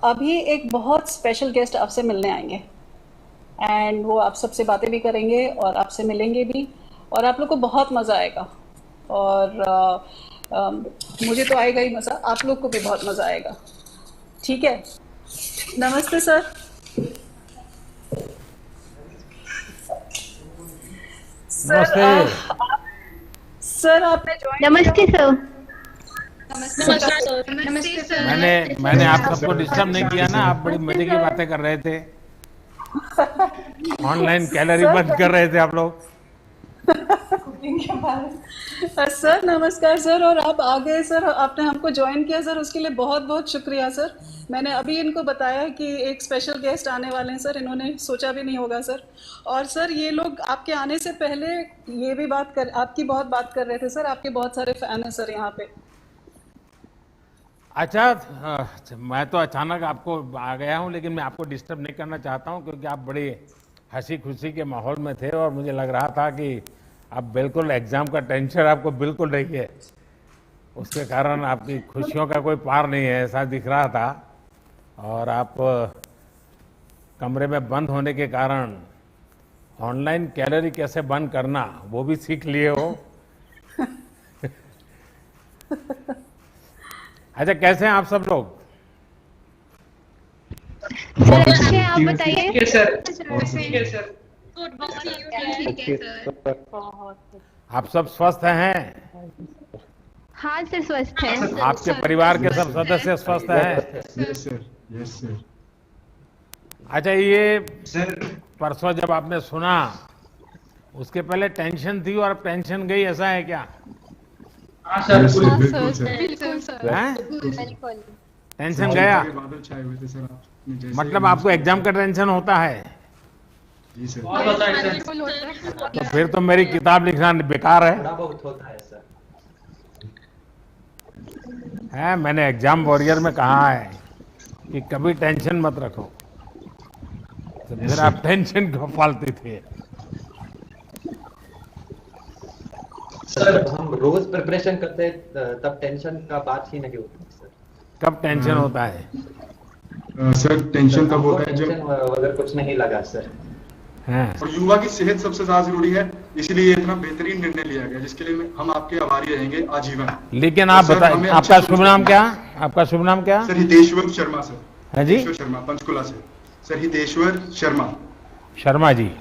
अभी एक बहुत स्पेशल गेस्ट आपसे मिलने आएंगे एंड वो आप सबसे बातें भी करेंगे और आपसे मिलेंगे भी और आप लोग को बहुत मज़ा आएगा। और मुझे तो आएगा ही मज़ा, आप लोग को भी बहुत मज़ा आएगा। ठीक है, नमस्ते सर। सर नमस्ते। सर आपने ज्वाइन नमस्ते सर। नमस्कार सर। नमस्ते सर। मैंने आप सबको डिस्टर्ब नहीं किया ना? आप बड़ी मजे की बातें कर रहे थे, ऑनलाइन कैलोरी बर्न कर रहे थे आप लोग। सर नमस्कार सर, और आप आ गए सर, आपने हमको ज्वाइन किया सर, उसके लिए बहुत बहुत शुक्रिया सर। मैंने अभी इनको बताया कि एक स्पेशल गेस्ट आने वाले हैं सर, इन्होंने सोचा भी नहीं होगा सर। और सर ये लोग आपके आने से पहले ये भी आपकी बहुत बात कर रहे थे सर, आपके बहुत सारे फैन हैं सर यहाँ पे। अच्छा, मैं तो अचानक आपको आ गया हूँ, लेकिन मैं आपको डिस्टर्ब नहीं करना चाहता हूँ क्योंकि आप बड़ी हंसी खुशी के माहौल में थे और मुझे लग रहा था कि आप बिल्कुल एग्जाम का टेंशन आपको बिल्कुल नहीं है, उसके कारण आपकी खुशियों का कोई पार नहीं है ऐसा दिख रहा था। और आप कमरे में बंद होने के कारण ऑनलाइन कैलोरी कैसे बर्न करना वो भी सीख लिए हो। अच्छा, कैसे हैं आप सब लोग? सर अच्छे हैं, आप बताइए। ठीक है सर। ठीक है सर। आप सब स्वस्थ हैं? हाँ सर, स्वस्थ है। आपके परिवार के सब सदस्य स्वस्थ हैं? Yes sir, yes sir. अच्छा, ये सर परसों जब आपने सुना उसके पहले टेंशन थी और अब टेंशन गई, ऐसा है क्या? हाँ सर, बिल्कुल सर। बिल्कुल सर। हैं? बिल्कुल। टेंशन गया? बादल छाए हुए थे सर, आपने जैसे मतलब आपको एग्जाम का टेंशन होता है? जी सर। बहुत होता है सर। बिल्कुल होता है। तो फिर तो मेरी किताब लिखना बेकार है। थोड़ा बहुत होता है सर। मैंने एग्जाम वॉरियर में कहा है कि कभी टेंशन मत रखो, तो फिर आप टेंशन क्यों पालते थे? सर हम रोज प्रिपरेशन करते हैं तब टेंशन का बात ही नहीं होती सर। कब टेंशन होता है? सर टेंशन तब हमको होता है जब, टेंशन वगैरह कुछ नहीं लगा सर। हैं? और युवा की सेहत सबसे ज्यादा जरूरी है, इसलिए ये इतना बेहतरीन निर्णय लिया गया जिसके लिए हम आपके आभारी रहेंगे आजीवन। लेकिन आप सर, बताइए, हमें आपका अच्छे शुभ नाम क्या? आपका शुभ नाम क्या सर हितेश्वर शर्मा सर। है जी? हितेश्वर शर्मा, पंचकुला से। Sir Hiteshwar Sharma. Sharma ji, yes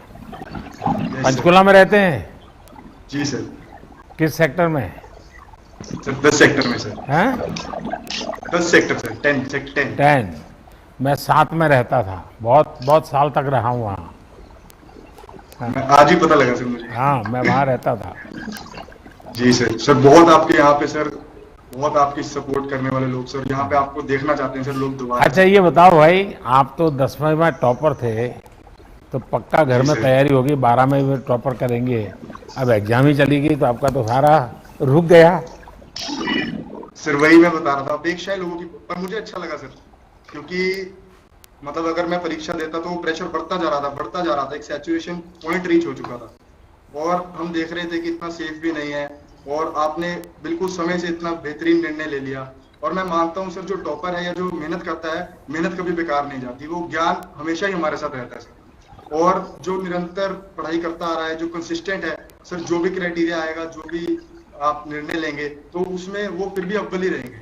sir. Panchkula में रहते हैं? जी सर। किस सेक्टर में? सर 10 सेक्टर में सर। हैं? 10 सेक्टर सर, 10 सेक्टर 10। 10। मैं 7 में रहता था, बहुत बहुत साल तक रहा हूँ वहाँ। आज ही पता लगा सर मुझे। हाँ, मैं वहाँ रहता था। जी सर। सर बहुत आपके यहाँ पे सर, बहुत आपकी सपोर्ट करने वाले लोग सर यहाँ पे आपको देखना चाहते हैं सर लोग दोबारा। अच्छा, ये बताओ भाई, आप तो 10वीं में टॉपर थे, तो पक्का घर जी में सर। तैयारी होगी, 12वीं में टॉपर करेंगे। अब एग्जाम ही चली गई तो आपका तो सारा रुक गया। सर वही मैं बता रहा था, अपेक्षाएं लोगों की, पर मुझे अच्छा लगा सर, क्योंकि मतलब अगर मैं परीक्षा देता तो वो प्रेशर बढ़ता जा रहा था, एक सैचुरेशन पॉइंट रीच हो चुका था और हम देख रहे थे कि इतना सेफ भी नहीं है। और आपने बिल्कुल समय से इतना बेहतरीन निर्णय ले लिया। और मैं मानता हूँ सर, जो टॉपर है या जो मेहनत करता है, मेहनत कभी बेकार नहीं जाती, वो ज्ञान हमेशा ही हमारे साथ रहता है सर। और जो निरंतर पढ़ाई करता आ रहा है, जो कंसिस्टेंट है सर, जो भी क्राइटेरिया आएगा, जो भी आप निर्णय लेंगे, तो उसमें वो फिर भी अव्वल ही रहेंगे।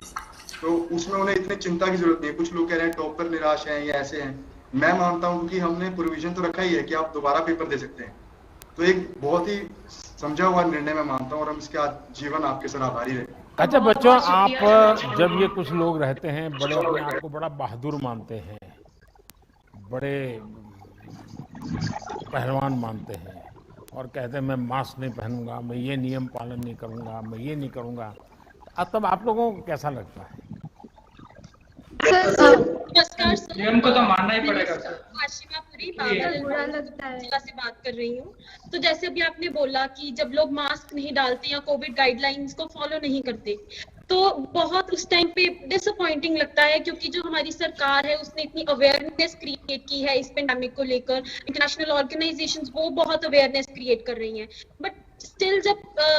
तो उसमें उन्हें इतनी चिंता की जरूरत नहीं है। कुछ लोग कह रहे हैं टॉपर निराश हैं या ऐसे हैं, मैं मानता हूँ कि हमने प्रोविजन तो रखा ही है कि आप दोबारा पेपर दे सकते हैं। तो एक बहुत ही समझा हुआ निर्णय मैं मानता हूँ और हम इसके जीवन आपके सर आभारी रहे। अच्छा बच्चों, आप जब ये कुछ लोग रहते हैं बड़े अपने आप को बड़ा बहादुर मानते हैं, बड़े पहलवान मानते हैं और कहते हैं मैं मास्क नहीं पहनूंगा, मैं ये नियम पालन नहीं करूंगा, मैं ये नहीं करूंगा, तब आप लोगों को कैसा लगता है? नमस्कार सर। नियम को तो मानना ही पड़ेगा सर। आशिमा पुरी जिला से बात कर रही हूँ। तो जैसे अभी आपने बोला कि जब लोग मास्क नहीं डालते या कोविड गाइडलाइंस को फॉलो नहीं करते, तो बहुत उस टाइम पे डिसअपॉइंटिंग लगता है, क्योंकि जो हमारी सरकार है उसने इतनी अवेयरनेस क्रिएट की है इस पेंडेमिक को लेकर, इंटरनेशनल ऑर्गेनाइजेशंस वो बहुत अवेयरनेस क्रिएट कर रही हैं, बट स्टिल जब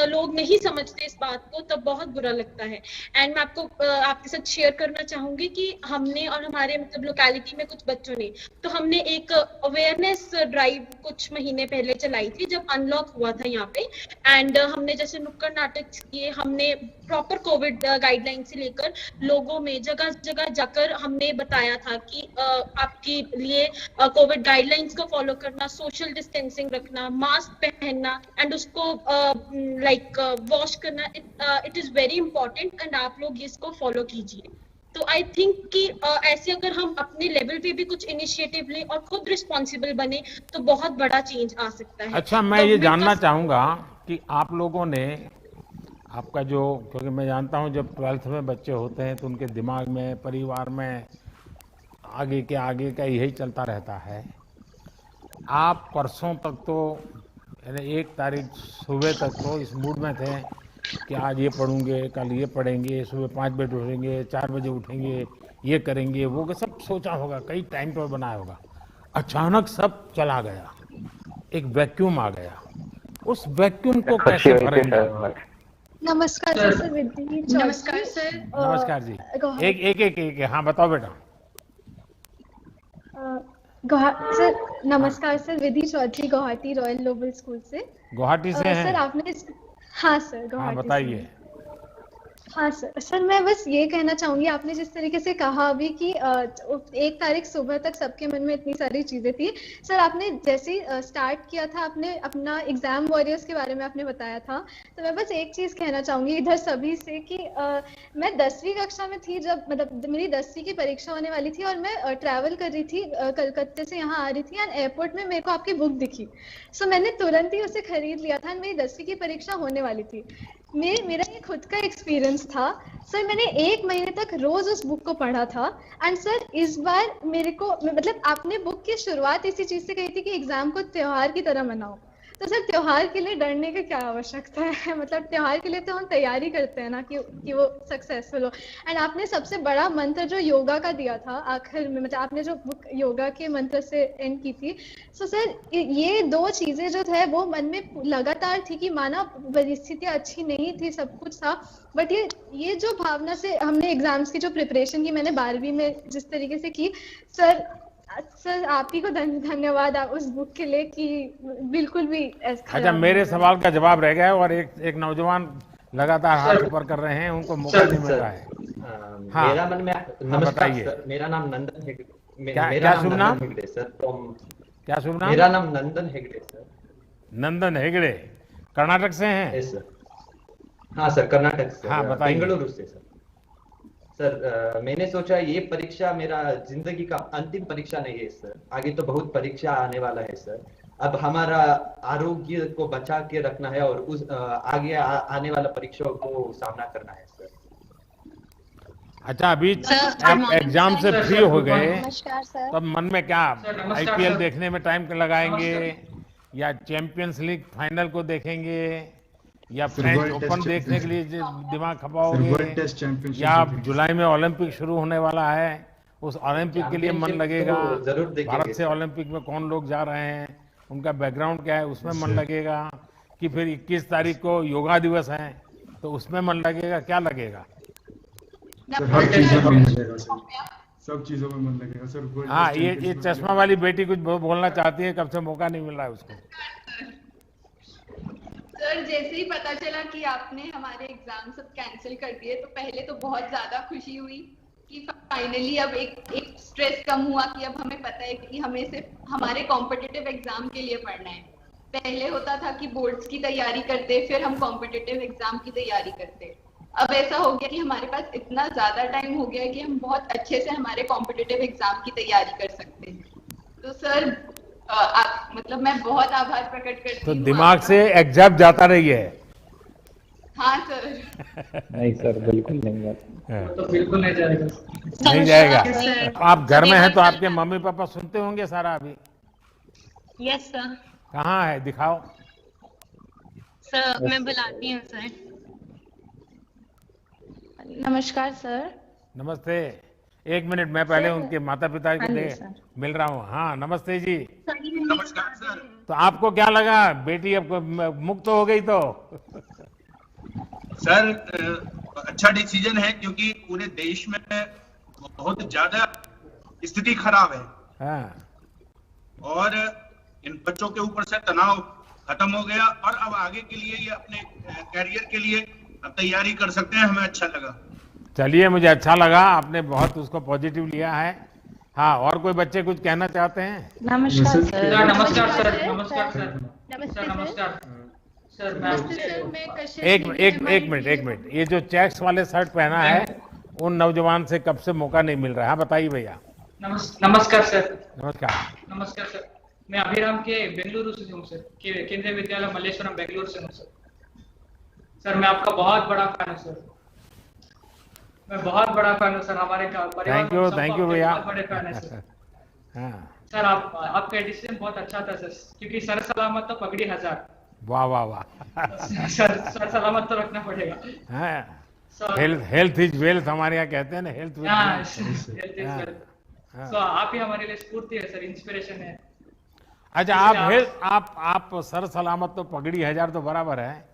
लोग नहीं समझते इस बात को तब बहुत बुरा लगता है। एंड मैं आपको आपके साथ शेयर करना चाहूंगी कि हमने और हमारे मतलब लोकेलिटी में कुछ बच्चों ने, तो हमने एक अवेयरनेस ड्राइव कुछ महीने पहले चलाई थी जब अनलॉक हुआ था यहाँ पे। एंड हमने जैसे नुक्कड़ नाटक किए, हमने प्रॉपर कोविड गाइडलाइन से लेकर लोगों में जगह जगह जाकर हमने बताया था कि आपके लिए कोविड गाइडलाइंस को फॉलो करना, सोशल डिस्टेंसिंग रखना, मास्क पहनना एंड उसको वॉश करना, it is very important and आप लोग इसको फॉलो कीजिए। तो आई थिंक कि ऐसे अगर हम अपने लेवल पे भी कुछ इनिशिएटिव लें और खुद रिस्पॉन्सिबल बने तो बहुत बड़ा चेंज आ सकता है। अच्छा, मैं ये जानना चाहूंगा कि आप लोगों ने आपका जो, क्योंकि मैं जानता हूं जब 12th में बच्चे होते हैं तो उनके दिमाग में, परिवार में आगे का यही चलता रहता है। आप परसों तक तो यानी 1 तारीख सुबह तक तो इस मूड में थे कि आज ये पढ़ूंगे, कल ये पढ़ेंगे, सुबह 5 बजे उठेंगे, 4 बजे उठेंगे, ये करेंगे, वो सब सोचा होगा, कई टाइम टेबल बनाया होगा। अचानक सब चला गया, एक वैक्यूम आ गया। उस वैक्यूम को कैसे भरेंगे? नमस्कार सर, विधि। नमस्कार सर। नमस्कार जी। एक हाँ बताओ बेटा। सर नमस्कार sir, Vidhi Chaudhary, Guwahati royal global school से। गुवाहाटी से हैं? सर आपने, हाँ सर, हाँ गुवाहाटी से। बताइए। हाँ सर मैं बस ये कहना चाहूंगी, आपने जिस तरीके से कहा अभी कि 1 तारीख सुबह तक सबके मन में इतनी सारी चीजें थी। सर आपने जैसे ही स्टार्ट किया था, आपने अपना एग्जाम वॉरियर्स के बारे में आपने बताया था, तो मैं बस एक चीज कहना चाहूंगी इधर सभी से कि मैं 10वीं कक्षा में थी जब, मतलब मेरी 10वीं की परीक्षा होने वाली थी और मैं ट्रैवल कर रही थी, कलकत्ते से यहाँ आ रही थी एंड एयरपोर्ट में मेरे को आपकी बुक दिखी। सो मैंने तुरंत ही उसे खरीद लिया था। मेरी 10वीं की परीक्षा होने वाली थी। मेरा ये खुद का एक्सपीरियंस था सर, मैंने 1 महीने तक रोज उस बुक को पढ़ा था। एंड सर इस बार मेरे को, मतलब आपने बुक की शुरुआत इसी चीज से कही थी कि एग्जाम को त्योहार की तरह मनाओ। तो सर त्योहार के लिए डरने की क्या आवश्यकता है? मतलब त्योहार के लिए तो हम तैयारी करते हैं ना कि वो सक्सेसफुल हो। एंड आपने सबसे बड़ा मंत्र जो योगा का दिया था आखिर में, मतलब आपने जो बुक योगा के मंत्र से एंड की थी, सो सर ये 2 चीजें जो थे वो मन में लगातार थी कि माना परिस्थितियां अच्छी नहीं थी, सब कुछ था, बट ये जो भावना से हमने एग्जाम्स की जो प्रिपरेशन की मैंने 12वीं में जिस तरीके से की, सर आप ही को धन्यवाद आप उस बुक के लिए कि बिल्कुल भी ऐसा। अच्छा, मेरे सवाल का जवाब रह गया है और एक नौजवान लगातार हाथ ऊपर कर रहे हैं, उनको मौका नहीं मिल रहा है। हाँ, मेरा मन में, नमस्कार सर, मेरा नाम नंदन हेगड़े। क्या शुभ नाम? हेगड़े सर, फ्रॉम, क्या शुभ नाम? मेरा नाम नंदन हेगड़े सर। नंदन हेगड़े, कर्नाटक से हैं? Yes sir. हाँ सर, कर्नाटक से। हाँ बताइए। बेंगलुरु से सर। सर मैंने सोचा ये परीक्षा मेरा जिंदगी का अंतिम परीक्षा नहीं है सर, आगे तो बहुत परीक्षा आने वाला है सर। अब हमारा आरोग्य को बचा के रखना है और उस आगे आने वाला परीक्षाओं को सामना करना है सर। अच्छा, अभी आप एग्जाम से फ्री हो गए, नमस्कार सर। तब मन में क्या, आईपीएल देखने में टाइम लगाएंगे या चैंपियंस लीग फाइनल को देखेंगे या फ्रेंच ओपन देखने के लिए दिमाग खपाओगे, या जुलाई में ओलंपिक शुरू होने वाला है उस ओलंपिक के लिए मन लगेगा? भारत से ओलंपिक में कौन लोग जा रहे हैं, उनका बैकग्राउंड क्या है, उसमें मन लगेगा? कि फिर 21 तारीख को योगा दिवस है तो उसमें मन लगेगा? क्या लगेगा? हर चीज में मन लगेगा सर, सब चीजों में मन लगेगा सर। हाँ, ये चश्मा वाली बेटी कुछ बोलना चाहती है, कब से मौका नहीं मिल रहा है उसको। सर जैसे ही पता चला कि आपने हमारे एग्जाम सब कैंसिल कर दिए तो पहले तो बहुत ज्यादा खुशी हुई कि फाइनली अब एक स्ट्रेस कम हुआ कि अब हमें पता है कि हमें सिर्फ हमारे कॉम्पिटिटिव एग्जाम के लिए पढ़ना है। पहले होता था कि बोर्ड्स की तैयारी करते, फिर हम कॉम्पिटिटिव एग्जाम की तैयारी करते। अब ऐसा हो गया कि हमारे पास इतना ज्यादा टाइम हो गया है कि हम बहुत अच्छे से हमारे कॉम्पिटिटिव एग्जाम की तैयारी कर सकते हैं। तो सर मतलब मैं बहुत आभार प्रकट करती हूँ। तो दिमाग से एग्जाम जाता नहीं है? हाँ सर। नहीं सर, बिल्कुल नहीं जाता। तो बिल्कुल नहीं जाएगा। नहीं जाएगा। आप घर में हैं तो आपके मम्मी पापा सुनते होंगे सारा अभी? Yes sir. कहाँ है, दिखाओ। सर मैं बुलाती हूँ सर। नमस्कार सर। नमस्ते। 1 मिनट, मैं पहले उनके माता पिता को मिल रहा हूँ। हाँ नमस्ते जी। नमस्कार सर। तो आपको क्या लगा बेटी अब मुक्त हो गई तो? सर अच्छा डिसीजन है, क्योंकि पूरे देश में बहुत ज्यादा स्थिति खराब है। हाँ। और इन बच्चों के ऊपर से तनाव खत्म हो गया और अब आगे के लिए ये अपने कैरियर के लिए अब तैयारी कर सकते हैं। हमें अच्छा लगा। चलिए, मुझे अच्छा लगा, आपने बहुत उसको पॉजिटिव लिया है। हाँ, और कोई बच्चे कुछ कहना चाहते हैं? नमस्कार सर। नमस्कार सर। नमस्कार सर। नमस्कार सर। एक मिनट, ये जो चेक्स वाले शर्ट पहना है उन नौजवान से कब से मौका नहीं मिल रहा है? हाँ, बताइए भैया। नमस्कार सर। नमस्कार सर। मैं अभिराम के बेंगलुरु से हूँ सर, केंद्रीय विद्यालय मल्लेश्वरम बेंगलुरु से हूँ सर। मैं आपका बहुत बड़ा फैन हूँ सर। मैं बहुत बड़ा फैन हूँ सर। हमारे परिवार में थैंक यू भैया। बहुत बड़े फैन है सर। हाँ सर, आपका डिसीजन बहुत अच्छा था सर, क्योंकि सर सलामत तो पगड़ी 1000। वाह वाह वाह। सर सलामत तो रखना पड़ेगा। हाँ, हेल्थ इज वेल्थ हमारे यहाँ कहते हैं ना, हेल्थ इज वेल्थ। तो आप ही हमारे लिए स्फूर्ति है सर, इंस्पिरेशन है। अच्छा, आप सर सलामत तो पगड़ी 1000 तो बराबर है,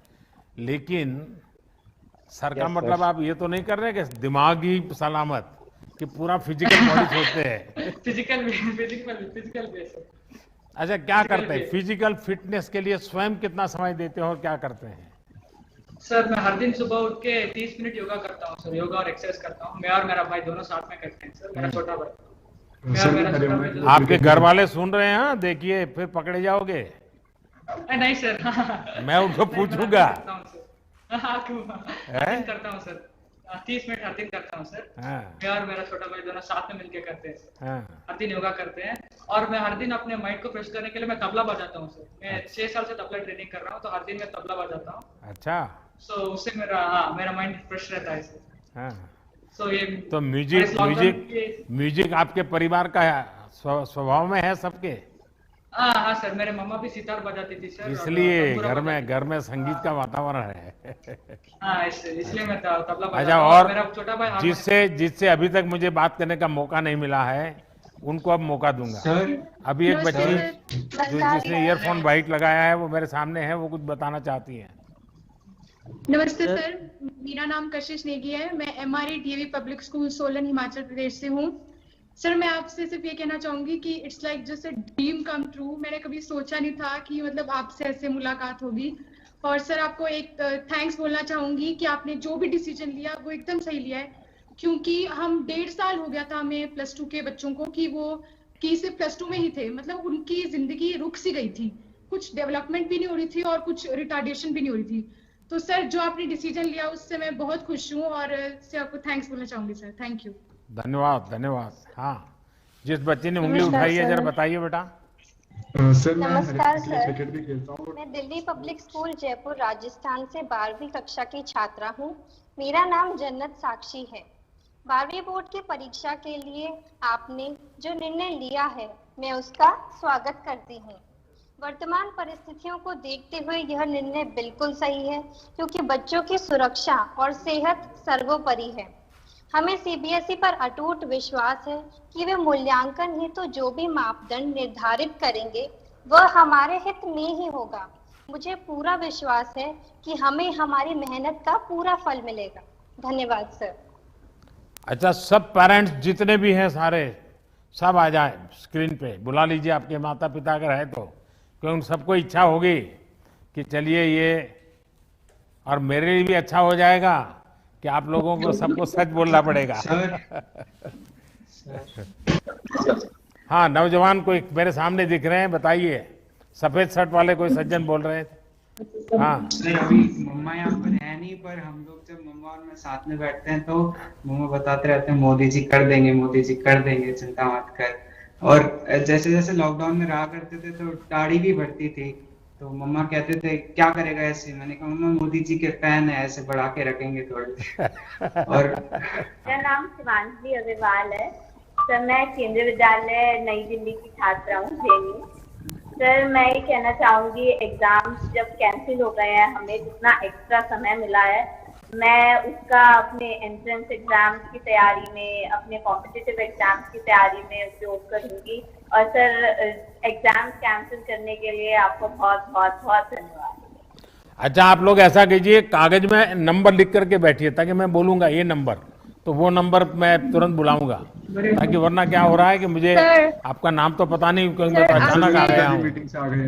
लेकिन सर का मतलब आप ये तो नहीं कर रहे कि दिमागी सलामत, कि पूरा फिजिकल बॉडी सोचते हैं? Physical base. अच्छा, क्या करते हैं फिजिकल फिटनेस के लिए? स्वयं कितना समय देते हैं और क्या करते हैं? सर, मैं हर दिन सुबह उठ के 30 मिनट योगा करता हूँ सर। योगा और एक्सरसाइज करता हूँ। मैं और मेरा भाई दोनों साथ में करते हैं सर। मेरा छोटा भाई। आपके घर वाले सुन रहे हैं? हाँ, देखिए फिर पकड़े जाओगे। नहीं सर। मैं उनको पूछूंगा। करता हूँ सर। 30 मिनट हर दिन करता हूँ सर। मैं और मेरा छोटा भाई दोनों साथ में मिलकर करते हैं सर। हर दिन योगा करते हैं। और मैं हर दिन अपने माइंड को फ्रेश करने के लिए मैं तबला बजाता हूँ सर। मैं 6 साल से तबला ट्रेनिंग कर रहा हूँ, तो हर दिन मैं तबला बजाता हूँ। अच्छा। सो उससे मेरा माइंड फ्रेश रहता है सर। तो म्यूजिक आपके परिवार का स्वभाव में है सबके? हाँ सर, मेरे मम्मा भी सितार बजाती थी सर, इसलिए घर में संगीत का वातावरण है। हाँ, इसलिए मैं तबला बजाता। अच्छा, और मेरा छोटा भाई जिससे अभी तक मुझे बात करने का मौका नहीं मिला है, उनको अब मौका दूंगा सर। अभी एक बच्ची जिसने ईयरफोन वाइट लगाया है, वो मेरे सामने है, वो कुछ बताना चाहती है। नमस्ते सर, मेरा नाम कशिश नेगी है। मैं MRE DAV public school Solan Himachal Pradesh से हूँ। सर, मैं आपसे सिर्फ ये कहना चाहूंगी कि it's like just a dream come true. मैंने कभी सोचा नहीं था कि मतलब आपसे ऐसे मुलाकात होगी। और सर, आपको एक थैंक्स बोलना चाहूंगी कि आपने जो भी डिसीजन लिया वो एकदम सही लिया है, क्योंकि हम 1.5 साल हो गया था हमें +2 के बच्चों को कि वो सिर्फ +2 में ही थे। मतलब उनकी जिंदगी रुक सी गई थी, कुछ डेवलपमेंट भी नहीं हो रही थी और कुछ रिटार्डेशन भी नहीं हो रही थी। तो सर, जो आपने डिसीजन लिया उससे मैं बहुत खुश हूँ और इससे आपको थैंक्स बोलना चाहूंगी सर। Thank you. धन्यवाद। हाँ, जिस बच्चे ने उंगली उठाई है, जरा बताइए बेटा। सर, नमस्कार सर। क्रिकेट भी खेलता हूँ। मैं दिल्ली पब्लिक स्कूल जयपुर राजस्थान से 12वीं कक्षा की छात्रा हूँ। मेरा नाम जन्नत साक्षी है। 12वीं बोर्ड की परीक्षा के लिए आपने जो निर्णय लिया है, मैं उसका स्वागत करती हूँ। वर्तमान परिस्थितियों को देखते हुए यह निर्णय बिल्कुल सही है, क्योंकि बच्चों की सुरक्षा और सेहत सर्वोपरि है। हमें CBSE पर अटूट विश्वास है कि वे मूल्यांकन हेतु जो भी मापदंड निर्धारित करेंगे वह हमारे हित में ही होगा। मुझे पूरा विश्वास है कि हमें हमारी मेहनत का पूरा फल मिलेगा। धन्यवाद सर। अच्छा, सब पेरेंट्स जितने भी हैं सारे सब आ जाए, स्क्रीन पे बुला लीजिए आपके माता पिता अगर है तो, क्योंकि उन सबको इच्छा होगी कि चलिए ये, और मेरे लिए भी अच्छा हो जाएगा कि आप लोगों को सबको सच बोलना पड़ेगा। हाँ, नौजवान कोई मेरे सामने दिख रहे हैं, बताइए। सफेद शर्ट वाले कोई सज्जन बोल रहे हैं। हाँ सर, अभी मम्मा यहाँ पर है नहीं, पर हम लोग जब मम्मा और मैं साथ में बैठते हैं तो मम्मा बताते रहते हैं मोदी जी कर देंगे, मोदी जी कर देंगे, चिंता मत कर। और जैसे जैसे लॉकडाउन में रहा करते थे तो दाढ़ी भी बढ़ती थी, तो मम्मा कहते थे क्या करेगा ऐसे। मैंने कहा मम्मा मोदी जी के फैन है, ऐसे बढ़ा के रखेंगे थोड़े। और मेरा नाम शिवांशी अग्रवाल है सर। मैं केंद्रीय विद्यालय नई दिल्ली की छात्रा हूँ, जेएनयू। सर, मैं ये कहना चाहूंगी, एग्जाम जब कैंसिल हो गए हैं, हमें जितना एक्स्ट्रा समय मिला है, मैं उसका अपने एंट्रेंस एग्जाम्स की तैयारी में, अपने कॉम्पिटिटिव एग्जाम्स की तैयारी में उपयोग करूंगी और सर एग्जाम कैंसिल करने के लिए आपको बहुत बहुत बहुत धन्यवाद। अच्छा, आप लोग ऐसा कीजिए, कागज में नंबर लिख करके बैठिए, ताकि मैं बोलूंगा ये नंबर, तो वो नंबर मैं तुरंत बुलाऊंगा, ताकि वरना क्या हो रहा है कि मुझे आपका नाम तो पता नहीं, क्योंकि मैं अचानक आ गया हूँ,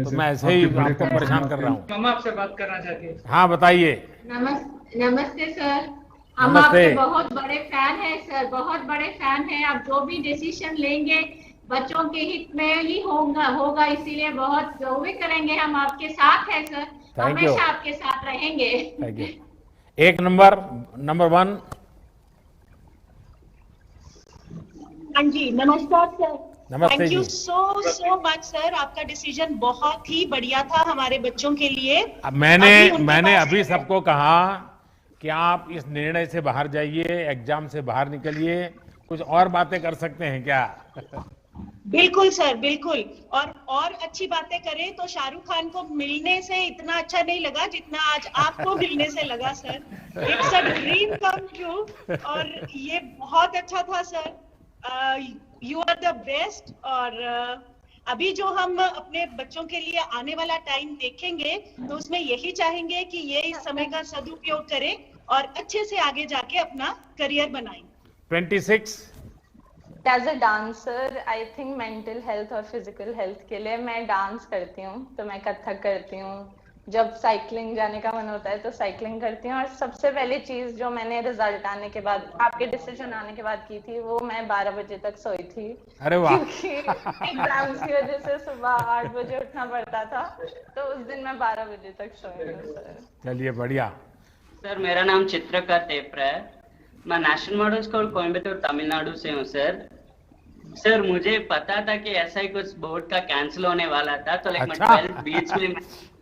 तो मैं ऐसे ही आपको परेशान कर रहा हूँ। मम्मा आपसे बात करना चाहती है। हाँ बताइए। नमस्ते सर, हम नमस्ते। आपके बहुत बड़े फैन हैं सर, बहुत बड़े फैन हैं। आप जो भी डिसीजन लेंगे बच्चों के हित में ही होगा, इसीलिए बहुत जो भी करेंगे हम आपके साथ हैं सर, हमेशा आपके साथ रहेंगे। Thank you. एक नंबर 1। हाँ जी, नमस्कार सर। नमस्ते थैंक यू जी। सो मच सर, आपका डिसीजन बहुत ही बढ़िया था हमारे बच्चों के लिए। अब मैंने अभी सबको कहा कि आप इस निर्णय से बाहर जाइए, एग्जाम से बाहर निकलिए, कुछ और बातें कर सकते हैं क्या? बिल्कुल सर, बिल्कुल। और अच्छी बातें करें तो शाहरुख खान को मिलने से इतना अच्छा नहीं लगा जितना आज आपको मिलने से लगा sir. It's a dream come true, और ये बहुत अच्छा था sir. You are the best. और अभी जो हम अपने बच्चों के लिए आने वाला टाइम देखेंगे तो उसमें यही चाहेंगे कि ये इस समय का सदुपयोग करें और अच्छे से आगे जाके अपना करियर बनाएं। 26। As a dancer I think mental health और फिजिकल हेल्थ के लिए मैं डांस करती हूँ, तो मैं कथक करती हूँ। जब साइकिलिंग जाने का मन होता है तो साइकिलिंग करती हूँ। और सबसे पहली चीज जो मैंने रिजल्ट आने के बाद, आपके डिसीजन आने के बाद की थी, वो मैं 12 बजे तक सोई थी। अरे वाह। क्योंकि एग्जाम्स की वजह से सुबह 8 बजे उठना पड़ता था, तो उस दिन मैं 12 बजे तक सोई हूँ सर। चलिए बढ़िया। सर मेरा नाम चित्रका टेपरा है, मैं national model school Coimbatore Tamil Nadu से हूँ सर। सर मुझे पता था कि ऐसा ही कुछ बोर्ड का कैंसिल होने वाला था, तो लाइक मैं 12th बीच में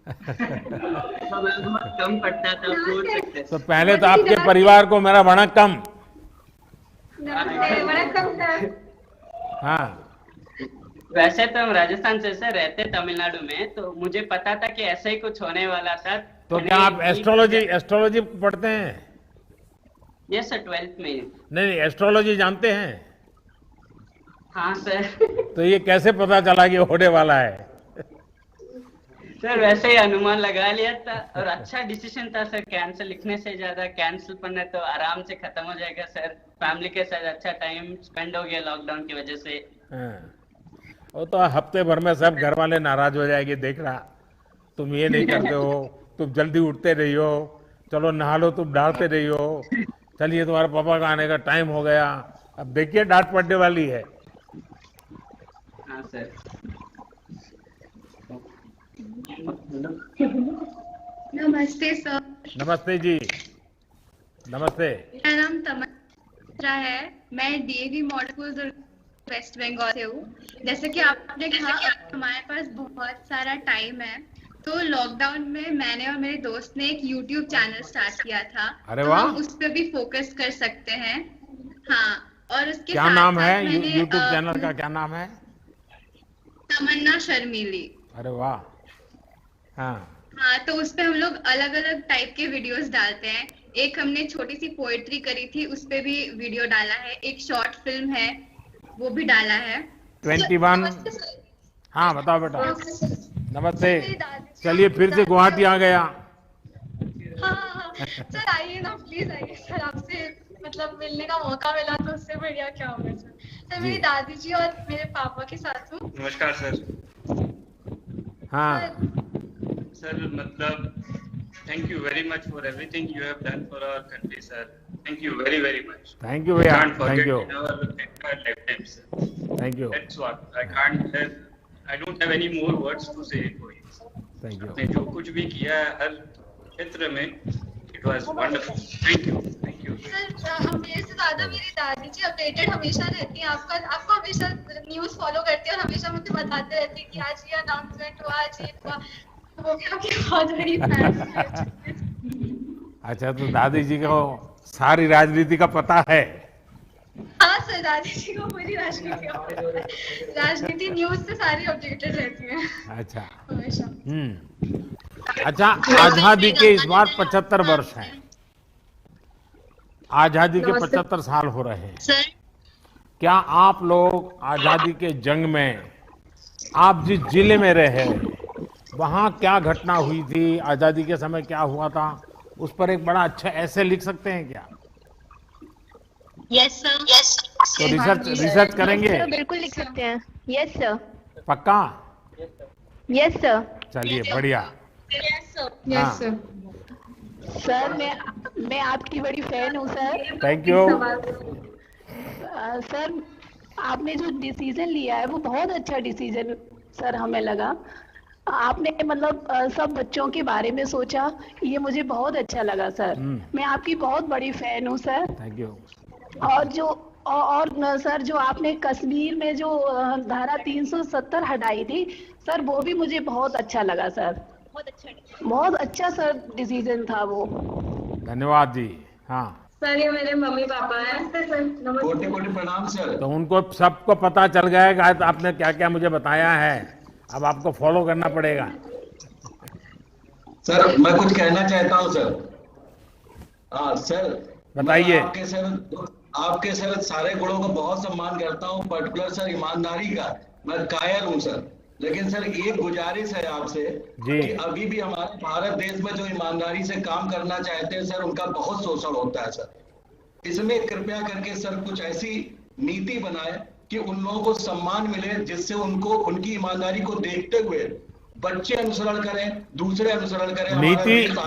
तो मैं बहुत कम पढ़ता था, बोल सकते। तो पहले तो आपके परिवार को मेरा वणक्कम। वणक्कम सर। हाँ, वैसे तो हम राजस्थान से सर रहते तमिलनाडु में, तो मुझे पता था कि ऐसा ही कुछ होने वाला था। तो क्या आप एस्ट्रोलॉजी पढ़ते हैं? यस सर, 12th में। नहीं, एस्ट्रोलॉजी जानते हैं? हाँ सर। तो ये कैसे पता चला कि होने वाला है? सर वैसे ही अनुमान लगा लिया था, और अच्छा डिसीजन था सर। कैंसिल लिखने से ज्यादा कैंसिल पढ़ना तो आराम से खत्म हो जाएगा सर। फैमिली के साथ अच्छा टाइम स्पेंड हो गया लॉकडाउन की वजह से। वो तो हफ्ते भर में सब घर वाले नाराज हो जाएंगे, देख रहा तुम ये नहीं करते हो, तुम जल्दी उठते रही हो, चलो नहा लो, तुम डालते रही हो, चलिए तुम्हारे पापा का आने का टाइम हो गया। अब देखिए डांट पड़ने वाली है। हाँ सर। नमस्ते सर। नमस्ते जी। नमस्ते। मेरा नाम तमन्ना है, मैं DAV model school West Bengal से हूँ। जैसे कि आपने कहा हमारे पास बहुत सारा टाइम है, तो लॉकडाउन में मैंने और मेरे दोस्त ने एक यूट्यूब चैनल स्टार्ट किया था। अरे तो वाह। हम उस पर भी फोकस कर सकते हैं। हाँ, और उसके क्या नाम है यूट्यूब चैनल का? क्या नाम है? तमन्ना शर्मीली। अरे वाह। हाँ, तो उस पे हम लोग अलग अलग टाइप के वीडियोस डालते हैं। एक हमने छोटी सी पोएट्री करी थी, उस पे भी वीडियो डाला है। एक शॉर्ट फिल्म है, वो भी डाला है। 21। हाँ बताओ बेटा। नमस्ते। चलिए फिर से गुवाहाटी आ गया। हाँ सर, आइए ना प्लीज आइए सर, आपसे मतलब मिलने का मौका मिला तो उससे बढ़िया क्या होगा सर। सर मेरी दादी जी और मेरे पापा के साथ हूँ। नमस्कार सर। हाँ सर, मतलब thank you very much for everything you have done for our country, sir. Thank you very, very much. Thank you भैया। Can't forget Thank you। in our entire lifetime, sir. Thank you। That's what I don't have any more words to say for you. Thank you। आपने जो कुछ भी किया है हर क्षेत्र में, it was wonderful. Thank you. Thank you. Sir मेरे से ज्यादा मेरी दादी जी अपडेटेड हमेशा रहती हैं, आपको हमेशा न्यूज फॉलो करती है और हमेशा मुझे बताते रहती है कि आज ये अनाउंसमेंट हुआ, आज ये हुआ। वो क्या आपकी बहुत बड़ी फैन है। अच्छा, तो दादी जी को सारी राजनीति का पता है? हाँ सर, दादी जी को पूरी राजनीति का पता है। राजनीति न्यूज से सारी अपडेटेड रहती है अच्छा। हमेशा। अच्छा, आजादी के इस बार 75 वर्ष हैं। आजादी के 75 साल हो रहे हैं। सर क्या आप लोग आजादी के जंग में आप जिस जिले में रहे, वहाँ क्या घटना हुई थी, आजादी के समय क्या हुआ था, उस पर एक बड़ा अच्छा ऐसे लिख सकते हैं क्या? Yes sir. तो रिसर्च करेंगे? बिल्कुल लिख सकते हैं। Yes sir. पक्का? Yes sir. चलिए बढ़िया। Yes sir. सर मैं आपकी बड़ी फैन हूँ सर। Thank you. सर आपने जो डिसीजन लिया है वो बहुत अच्छा डिसीजन सर हमें लगा। आपने मतलब सब बच्चों के बारे में सोचा, ये मुझे बहुत अच्छा लगा सर। मैं आपकी बहुत बड़ी फैन हूँ सर। Thank you. और सर जो आपने कश्मीर में जो धारा 370 हटाई थी सर, वो भी मुझे बहुत अच्छा लगा सर। बहुत अच्छा सर डिसीजन था वो। धन्यवाद जी। हाँ सर ये मेरे मम्मी पापा हैं। कोटि कोटि प्रणाम सर। तो उनको सबको पता चल गया है कि आपने क्या क्या मुझे बताया है, अब आपको फॉलो करना पड़ेगा। सर मैं कुछ कहना चाहता हूँ सर। हाँ सर बताइए। आपके सर सारे गुणों का बहुत सम्मान करता हूँ, पर्टिकुलर सर ईमानदारी का मैं कायल हूँ सर। लेकिन सर एक गुजारिश है आपसे कि अभी भी हमारे भारत देश में जो ईमानदारी से काम करना चाहते हैं सर, उनका बहुत शोषण होता है सर। इसमें कृपया करके सर कुछ ऐसी नीति बनाए कि उन लोगों को सम्मान मिले, जिससे उनको उनकी ईमानदारी को देखते हुए बच्चे अनुसरण करें, दूसरे अनुसरण करें।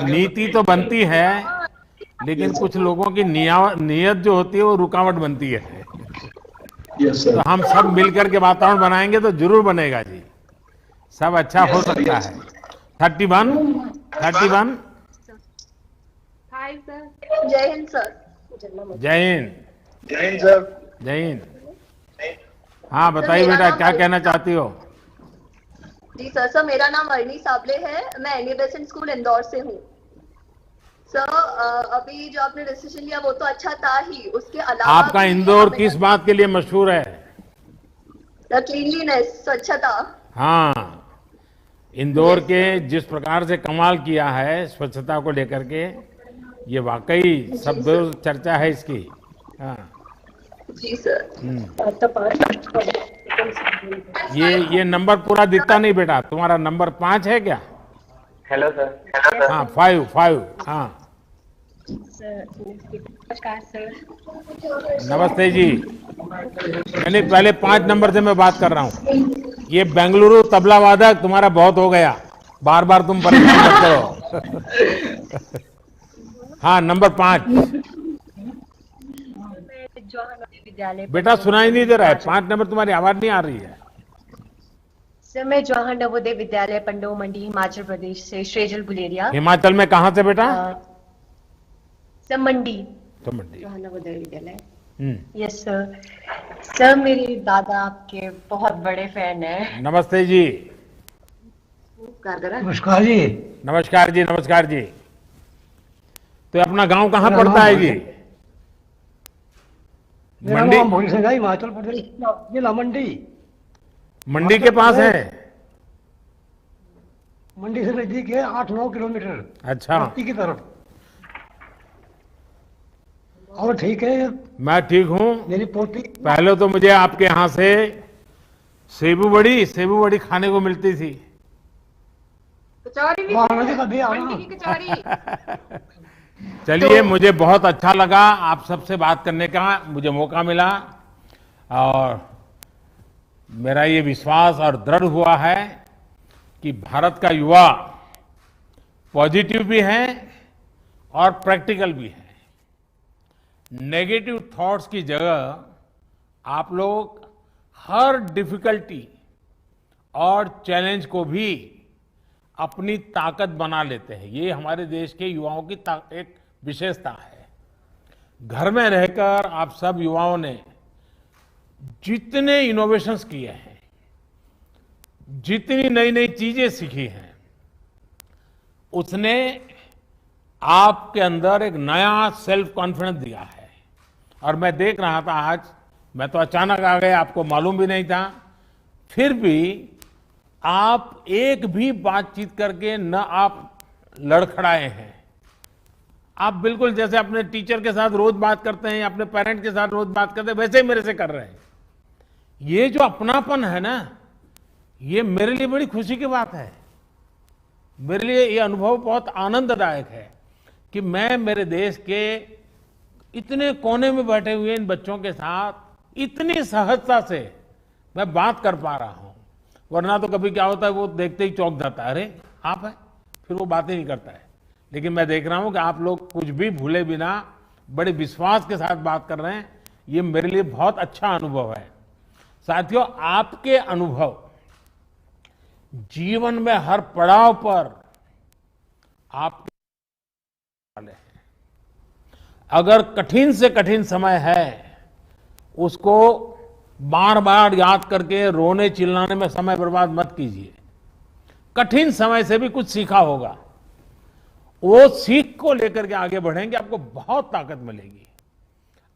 नीति तो बनती है, लेकिन कुछ लोगों की नियत जो होती है वो रुकावट बनती है। तो हम सब मिलकर के वातावरण बनाएंगे तो जरूर बनेगा जी, सब अच्छा हो सकता है। 31। Hi sir. जय हिंद सर। जय हिंद। जय हिंद सर। जय हिंद। हाँ बताइए बेटा, क्या कहना चाहती हो? जी सर मेरा नाम अर्नी साबले है, मैं एनी बेसेंट स्कूल इंदौर से हूँ। सर अभी जो आपने डिसीजन लिया वो तो अच्छा था ही, उसके अलावा आपका इंदौर किस बात के लिए मशहूर है? क्लीनलीनेस, स्वच्छता। हाँ, इंदौर के जिस प्रकार से कमाल किया है स्वच्छता को लेकर के, ये वाकई सब चर्चा है इसकी। हाँ जी सर। ये नंबर पूरा दिखता नहीं बेटा, तुम्हारा नंबर 5 है क्या? Hello sir. हाँ 5। हाँ नमस्कार सर। नमस्ते जी। मैंने पहले 5 नंबर से मैं बात कर रहा हूँ। ये बेंगलुरु तबला वादक तुम्हारा बहुत हो गया, बार बार तुम परेशान करते हो। हाँ नंबर 5। बेटा सुनाई नहीं दे रहा है, 5 नंबर तुम्हारी आवाज नहीं आ रही है। सर मैं जवाहर नवोदय विद्यालय पंडो मंडी हिमाचल प्रदेश से, श्रेजल बुलेरिया। हिमाचल में कहाँ से बेटा? सर मंडी। तो मंडी Jawahar Navodaya Vidyalaya. Yes sir. Sir मेरे दादा आपके बहुत बड़े फैन है। नमस्ते जी। नमस्कार जी। नमस्कार जी। नमस्कार जी। तो अपना गांव कहाँ पड़ता है जी? मंडी। हिमाचल प्रदेश जिला मंडी। मंडी के पास है? मंडी से नजदीक है, 8-9 किलोमीटर। अच्छा की तरफ। और ठीक है? मैं ठीक हूँ। मेरी पोती। पहले तो मुझे आपके यहाँ से सेबू बड़ी खाने को मिलती थी। कचौड़ी भी। मंडी की कचौड़ी। चलिए मुझे बहुत अच्छा लगा आप सबसे बात करने का मुझे मौका मिला, और मेरा ये विश्वास और दृढ़ हुआ है कि भारत का युवा पॉजिटिव भी है और प्रैक्टिकल भी है। नेगेटिव थॉट्स की जगह आप लोग हर डिफिकल्टी और चैलेंज को भी अपनी ताकत बना लेते हैं। ये हमारे देश के युवाओं की एक विशेषता है। घर में रहकर आप सब युवाओं ने जितने इनोवेशंस किए हैं, जितनी नई नई चीजें सीखी हैं, उसने आपके अंदर एक नया सेल्फ कॉन्फिडेंस दिया है। और मैं देख रहा था आज, मैं तो अचानक आ गया, आपको मालूम भी नहीं था, फिर भी आप एक भी बातचीत करके न आप लड़खड़ाए हैं। आप बिल्कुल जैसे अपने टीचर के साथ रोज बात करते हैं, अपने पेरेंट के साथ रोज बात करते हैं, वैसे ही मेरे से कर रहे हैं। ये जो अपनापन है ना, ये मेरे लिए बड़ी खुशी की बात है। मेरे लिए ये अनुभव बहुत आनंददायक है कि मैं मेरे देश के इतने कोने में बैठे हुए इन बच्चों के साथ इतनी सहजता से मैं बात कर पा रहा हूं। वरना तो कभी क्या होता है, वो देखते ही चौंक जाता है, अरे आप है, फिर वो बातें नहीं करता है। लेकिन मैं देख रहा हूं कि आप लोग कुछ भी भूले बिना बड़े विश्वास के साथ बात कर रहे हैं। ये मेरे लिए बहुत अच्छा अनुभव है। साथियों, आपके अनुभव जीवन में हर पड़ाव पर आपके वाले हैं। अगर कठिन से कठिन समय है, उसको बार बार याद करके रोने चिल्लाने में समय बर्बाद मत कीजिए। कठिन समय से भी कुछ सीखा होगा, वो सीख को लेकर के आगे बढ़ेंगे, आपको बहुत ताकत मिलेगी।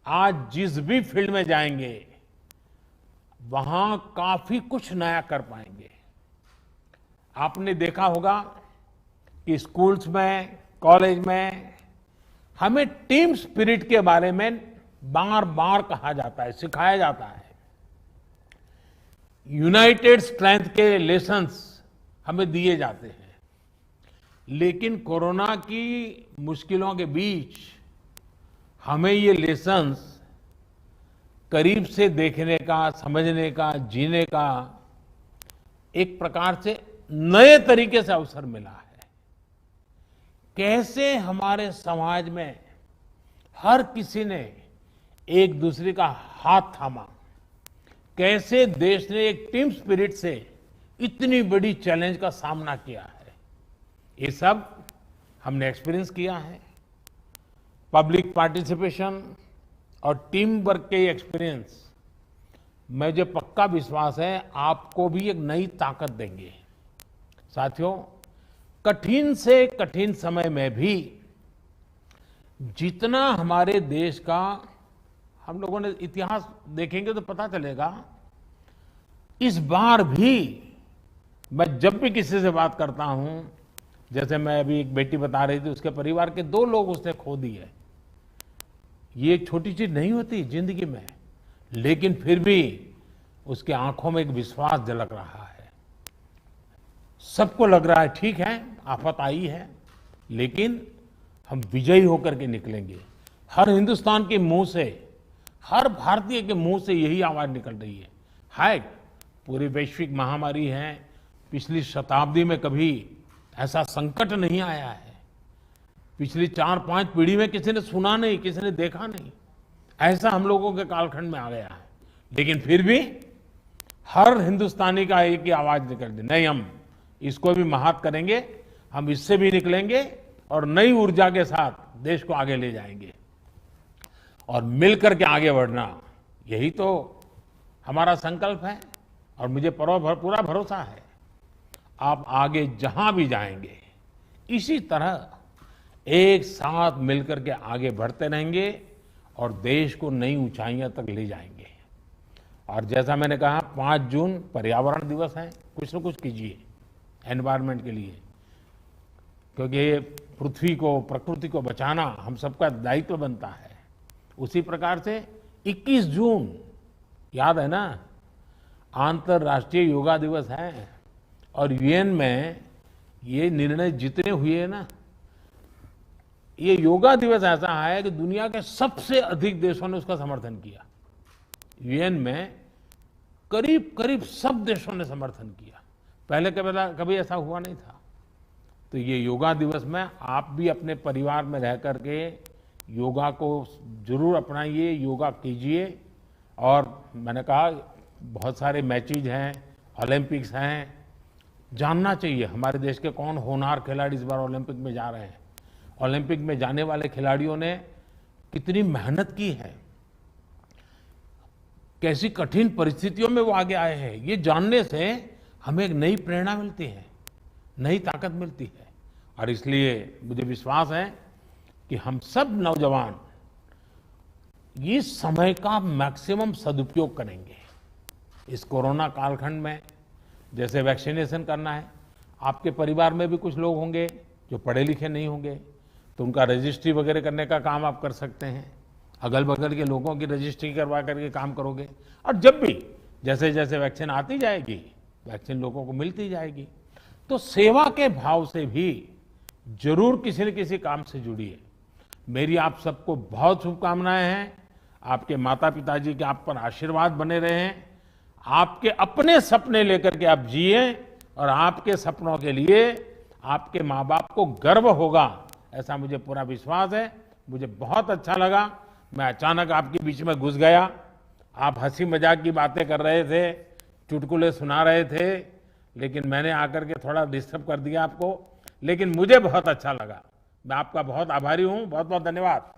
आज जिस भी फील्ड में जाएंगे वहां काफी कुछ नया कर पाएंगे। आपने देखा होगा कि स्कूल्स में, कॉलेज में हमें टीम स्पिरिट के बारे में बार बार कहा जाता है, सिखाया जाता है। यूनाइटेड स्ट्रेंथ के लेसन्स हमें दिए जाते हैं। लेकिन कोरोना की मुश्किलों के बीच हमें ये लेसन्स करीब से देखने का, समझने का, जीने का एक प्रकार से नए तरीके से अवसर मिला है। कैसे हमारे समाज में हर किसी ने एक दूसरे का हाथ थामा, कैसे देश ने एक टीम स्पिरिट से इतनी बड़ी चैलेंज का सामना किया है, ये सब हमने एक्सपीरियंस किया है। पब्लिक पार्टिसिपेशन और टीम वर्क के एक्सपीरियंस, मुझे पक्का विश्वास है आपको भी एक नई ताकत देंगे। साथियों, कठिन से कठिन समय में भी जितना हमारे देश का, हम लोगों ने इतिहास देखेंगे तो पता चलेगा, इस बार भी मैं जब भी किसी से बात करता हूं, जैसे मैं अभी एक बेटी बता रही थी, उसके परिवार के 2 लोग उसने खो दिए। ये एक छोटी चीज नहीं होती जिंदगी में, लेकिन फिर भी उसके आंखों में एक विश्वास झलक रहा है। सबको लग रहा है ठीक है, आफत आई है, लेकिन हम विजयी होकर के निकलेंगे। हर हिंदुस्तान के मुंह से, हर भारतीय के मुंह से यही आवाज निकल रही है। हाय, पूरी वैश्विक महामारी है, पिछली शताब्दी में कभी ऐसा संकट नहीं आया है। पिछली 4-5 पीढ़ी में किसी ने सुना नहीं, किसी ने देखा नहीं, ऐसा हम लोगों के कालखंड में आ गया है। लेकिन फिर भी हर हिंदुस्तानी का एक ही आवाज निकल रही, नहीं हम इसको भी महात करेंगे, हम इससे भी निकलेंगे और नई ऊर्जा के साथ देश को आगे ले जाएंगे और मिलकर के आगे बढ़ना, यही तो हमारा संकल्प है। और मुझे पूरा भरोसा है आप आगे जहां भी जाएंगे इसी तरह एक साथ मिलकर के आगे बढ़ते रहेंगे और देश को नई ऊंचाइयों तक ले जाएंगे। और जैसा मैंने कहा, 5 जून पर्यावरण दिवस है, कुछ न कुछ कीजिए एनवायरनमेंट के लिए, क्योंकि ये पृथ्वी को, प्रकृति को बचाना हम सबका दायित्व बनता है। उसी प्रकार से 21 जून याद है ना, अंतर्राष्ट्रीय योगा दिवस है और यूएन में ये निर्णय जितने हुए ना, ये योगा दिवस ऐसा है कि दुनिया के सबसे अधिक देशों ने उसका समर्थन किया। यूएन में करीब करीब सब देशों ने समर्थन किया, पहले कभी ऐसा हुआ नहीं था। तो ये योगा दिवस में आप भी अपने परिवार में रह करके योगा को जरूर अपनाइए, योगा कीजिए। और मैंने कहा बहुत सारे मैचेज हैं, ओलंपिक्स हैं, जानना चाहिए हमारे देश के कौन होनहार खिलाड़ी इस बार ओलंपिक में जा रहे हैं। ओलंपिक में जाने वाले खिलाड़ियों ने कितनी मेहनत की है, कैसी कठिन परिस्थितियों में वो आगे आए हैं, ये जानने से हमें एक नई प्रेरणा मिलती है, नई ताकत मिलती है। और इसलिए मुझे विश्वास है कि हम सब नौजवान इस समय का मैक्सिमम सदुपयोग करेंगे। इस कोरोना कालखंड में जैसे वैक्सीनेशन करना है, आपके परिवार में भी कुछ लोग होंगे जो पढ़े लिखे नहीं होंगे, तो उनका रजिस्ट्री वगैरह करने का काम आप कर सकते हैं। अगल बगल के लोगों की रजिस्ट्री करवा करके काम करोगे। और जब भी जैसे जैसे वैक्सीन आती जाएगी वैक्सीन लोगों को मिलती जाएगी। तो सेवा के भाव से भी जरूर किसी न किसी काम से जुड़िए। मेरी आप सबको बहुत शुभकामनाएं हैं। आपके माता पिताजी के आप पर आशीर्वाद बने रहे। आपके अपने सपने लेकर के आप जिए और आपके सपनों के लिए आपके माँ बाप को गर्व होगा, ऐसा मुझे पूरा विश्वास है। मुझे बहुत अच्छा लगा। मैं अचानक आपके बीच में घुस गया। आप हंसी मजाक की बातें कर रहे थे, चुटकुले सुना रहे थे, लेकिन मैंने आकर के थोड़ा डिस्टर्ब कर दिया आपको, लेकिन मुझे बहुत अच्छा लगा। मैं आपका बहुत आभारी हूँ। बहुत बहुत धन्यवाद।